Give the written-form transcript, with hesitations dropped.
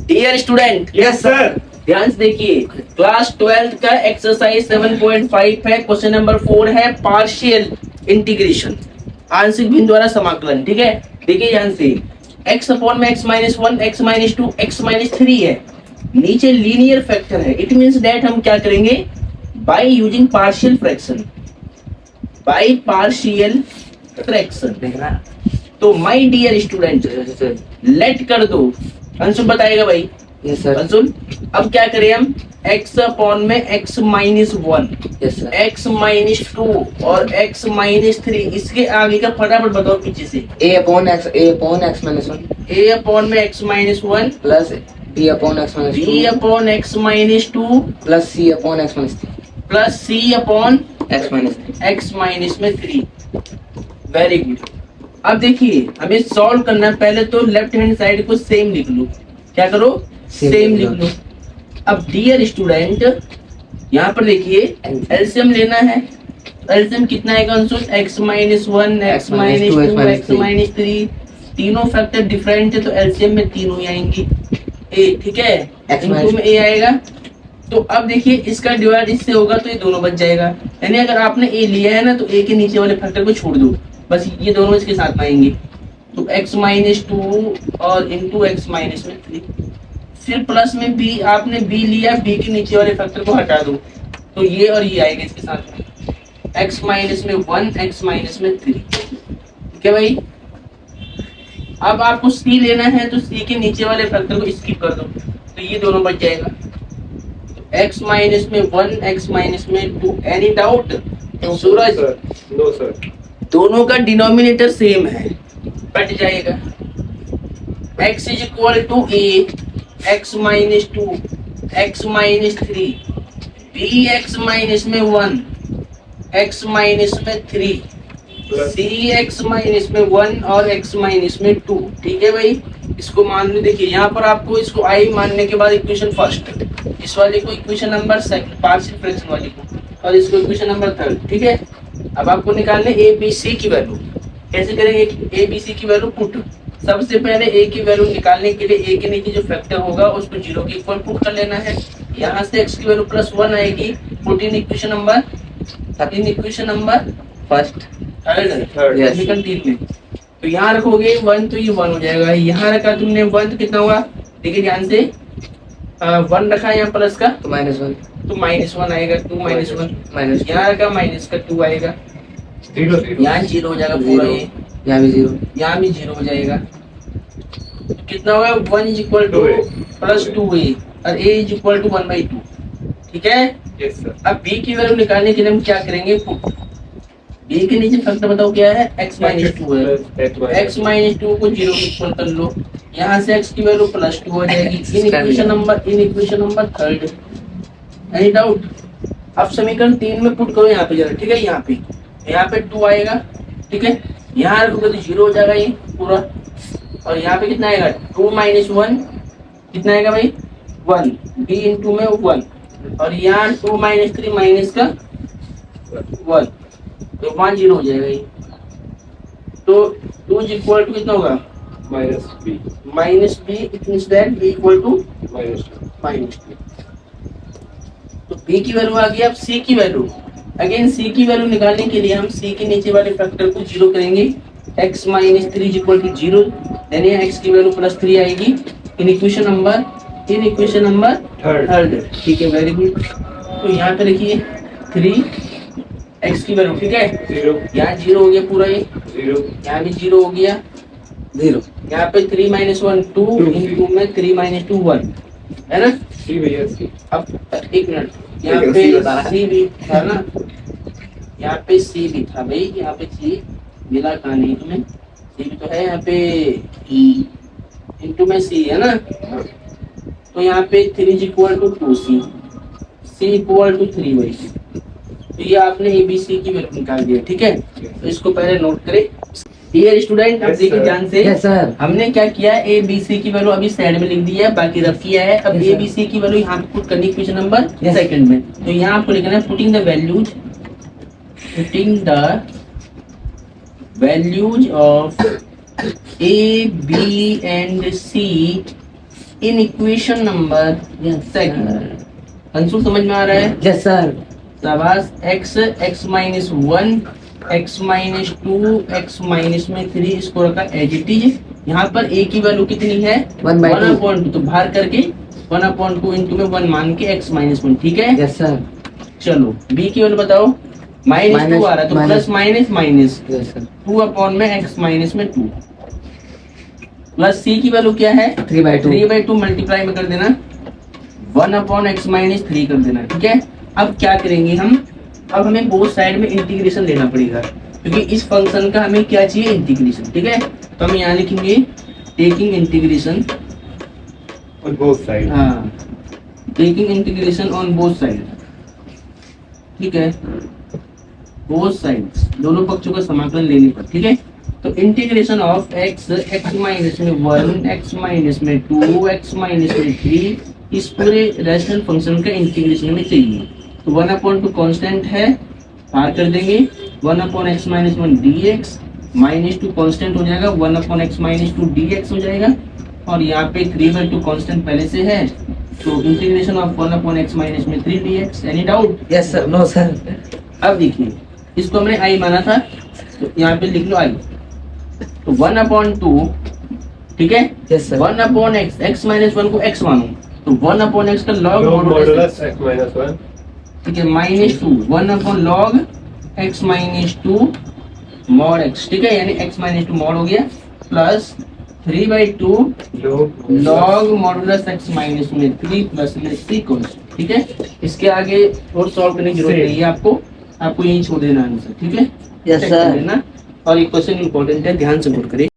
Dear student, yes sir. ध्यान से देखिए, क्लास 12 का एक्सरसाइज 7.5 है, क्वेश्चन नंबर 4 है पार्शियल इंटीग्रेशन, आंशिक भिन्न द्वारा समाकलन। ठीक है, देखिए ध्यान से, x अपॉन में x minus 1, x minus 2, x minus 3 है, नीचे लीनियर फैक्टर है। इट मीन्स दैट हम क्या करेंगे, by using partial fraction, by partial fraction. देखना तो माय डियर स्टूडेंट, लेट कर दो, अंशुल बताएगा भाई। Yes sir. अंशुल, अब क्या करें हम, x अपॉन में x minus 1, yes sir. x minus 2 और x माइनस 3, इसके आगे का फटाफट बताओ पीछे से। a upon x minus 1 a upon में x minus 1 plus b upon x minus 2 b upon x minus 2 plus c upon x minus 3 plus c upon x minus 3। x minus में 3। Very good. अब देखिए, हमें solve करना है। पहले तो left hand side को सेम लिख लो। क्या करो, सेम लिख लो। अब डियर स्टूडेंट, यहाँ पर देखिए एलसीएम लेना है। एलसीएम कितना आएगा Anshul, x minus 1, x minus 2, x minus 3, तीनों फैक्टर डिफरेंट है तो एलसीएम में तीनों ही आएंगी a। ठीक है, इनटू में a आएगा। तो अब देखिए, इसका डिवाइड इससे होगा तो ये दोनों बच जाएगा। यानी अगर आपने a लिया है ना तो a के नीचे वाले फैक्टर को छोड़ दो, बस ये दोनों इसके साथ में आएंगे। तो x माइनस 2 और इंटू x माइनस में 3, फिर प्लस में b, आपने b लिया, b के नीचे वाले फैक्टर को हटा दो तो ये और ये आएगा इसके साथ में, x माइनस में 1, x माइनस में 3। ठीक है भाई। अब आपको c लेना है तो c के नीचे वाले फैक्टर को स्किप कर दो तो ये दोनों बच जाएगा। x माइनस में 1, x माइनस में 2। Any doubt Suraj? No sir. दोनों का डिनोमिनेटर सेम है, कट जाएगा। x is equal to a, x minus 2, x minus 3, b x minus में 1, x माइनस में 3, c x माइनस में 1 और x माइनस में 2। ठीक है भाई, इसको मान लो। देखिए यहाँ पर आपको इसको i मानने के बाद इक्वेशन फर्स्ट, इस वाले को equation number second, partial fraction वाली को, और इसको इक्वेशन नंबर थर्ड। ठीक है, अब आपको निकालने ए बी सी की वैल्यू। कैसे करेंगे, ए बी सी की वैल्यू पुट। सबसे पहले ए की वैल्यू निकालने के लिए ए के नीचे जो फैक्टर होगा उसको 0 के इक्वल पुट कर लेना है। यहाँ से x की वैल्यू +1 आएगी, put in equation number first, third second, तीन में। तो यहाँ रखोगे 1 तो ये 1 हो जाएगा। यहाँ रखा तुमने 1 तो कितना हुआ, देखिए ध्यान से, 1 रखा यहाँ प्लस का तो -1 तो -1 आएगा, 2 -1 माइनस, यहाँ रखा माइनस का 2 आएगा, 0 यहाँ 0 हो जाएगा पूरा, ये यहाँ भी 0, यहाँ भी 0 हो जाएगा। तो कितना होगा, 1 is equal two plus 2a और a इज इक्वल टू 1/2। ठीक है। Yes sir. अब b की वैल्यू निकालने के लिए हम क्या करेंगे, पुट। b के नीचे फैक्टर बताओ क्या है, x माइनस 2 है, x माइनस 2 को 0 के इक्वल कर लो। यहाँ से x की वैल्यू +2 हो जाएगी। इन equation number third. Any doubt? अब समीकरण 3 में पुट करो यहाँ पे जरा। ठीक है, यहाँ पे 2 आएगा। ठीक है, यहाँ रखोगे तो 0 हो जाएगा ये पूरा, और यहाँ पे कितना आएगा, 2 - 1 कितना आएगा भाई, 1, b इंटू में 1, और यहाँ 2 - 3 माइनस का 1, तो 1 0 हो जाएगा ये। तो 2 इज इक्वल टू कितना होगा, -b -b, it means that b equal to -2। तो b की वैल्यू आ गई। अब c की वैल्यू, अगेन c की वैल्यू निकालने के लिए हम c के नीचे वाले फैक्टर को 0 करेंगे। x - 3 इज इक्वल टू 0, यानी x की वैल्यू +3 आएगी इन इक्वेशन नंबर थर्ड। ठीक है, वेरी गुड। तो यहाँ पे लिखिए 3 x की वैल्यू, ठीक है, 0 यहाँ 0 हो गया पूरा, ये 0 यहाँ भी 0 हो गया, 0, यहाँ पे 3 - 1 2 इंटू में 3 - 2 1 है ना। सी भैया सी। अब एक मिनट, यहाँ पे सी भी था ना, यहाँ पे सी भी था भाई, यहाँ पे सी मिला कहाँ नहीं तुम्हें, सी भी तो है यहाँ पे, इंटू में सी है ना। तो यहाँ पे 3 is equal to 2c, c equal to 3 भाई। तो ये आपने ए बी सी की वैल्यू निकाल दिया। ठीक है, तो इसको पहले नोट करें। डियर स्टूडेंट, अब देखिए ध्यान से, यस सर। हमने क्या किया, ए बी सी की वैल्यू अभी साइड में लिख दी है, बाकी रफ किया है। अब Yes, ए sir. बी सी की वैल्यू यहाँ पे पुट करनी, क्वेश्चन नंबर Yes. सेकंड में। तो यहाँ आपको लिखना है putting the values of a b and c in equation number second. Anshul समझ में आ रहा है? Yes sir. शाबाश। x x minus 1 x minus 2 x minus में 3 इसको रखा एज इट इज। यहाँ पर a की वैल्यू कितनी है? 1/2। तो बाहर करके 1/2 इंटू में 1 मान के x माइनस 1। ठीक है? Yes sir. चलो b की वैल्यू बताओ। -2 आ रहा है तो plus minus minus yes sir. 2 upon में x माइनस में 2 प्लस c की वैल्यू क्या है? 3/2 मल्टीप्लाई में कर देना 1/x माइनस 3 कर देना। ठीक है? अब क्या करेंगे हम? अब हमें बोथ साइड में इंटीग्रेशन लेना पड़ेगा क्योंकि इस फंक्शन का हमें क्या चाहिए? इंटीग्रेशन। ठीक है? तो हम यहाँ लिखेंगे taking integration On both sides. हाँ, taking integration on both side. ठीक है? बोथ साइड्स, दोनों पक्षों का समाकलन लेने पर। ठीक है? तो इंटीग्रेशन ऑफ x माइनस में 1 x माइनस में 2 x माइनस में 3 इस पूरे रैशनल फंक्शन का इंटीग्रेशन में चाहिए। तो 1/2 कांस्टेंट है, पार कर देंगे 1/x माइनस 1 dx -2 कांस्टेंट हो जाएगा 1/x माइनस 2 dx हो जाएगा और यहाँ पे 3/2 कांस्टेंट पहले से है तो इंटीग्रेशन ऑफ 1/x माइनस में 3 dx। Any doubt? Yes sir. No sir. अब देखिए इसको हमने i माना था तो यहाँ पे लिख लो i। तो 1/2 ठीक है? Yes sir. 1/x x minus 1 को x मानो तो 1/x का log Log modulus modulus x minus 1. ठीक है -2 1/log x minus 2 mod x। ठीक है? यानी x माइनस 2 mod हो गया plus 3/2 log modulus x minus में 3 प्लस में c कांस्टेंट। ठीक है? इसके आगे और सॉल्व करने की जरूरत नहीं है आपको यही छोड़ देना आंसर। ठीक है? यस चेक कर सर। लेना और ये क्वेश्चन इंपॉर्टेंट है, ध्यान से नोट करें।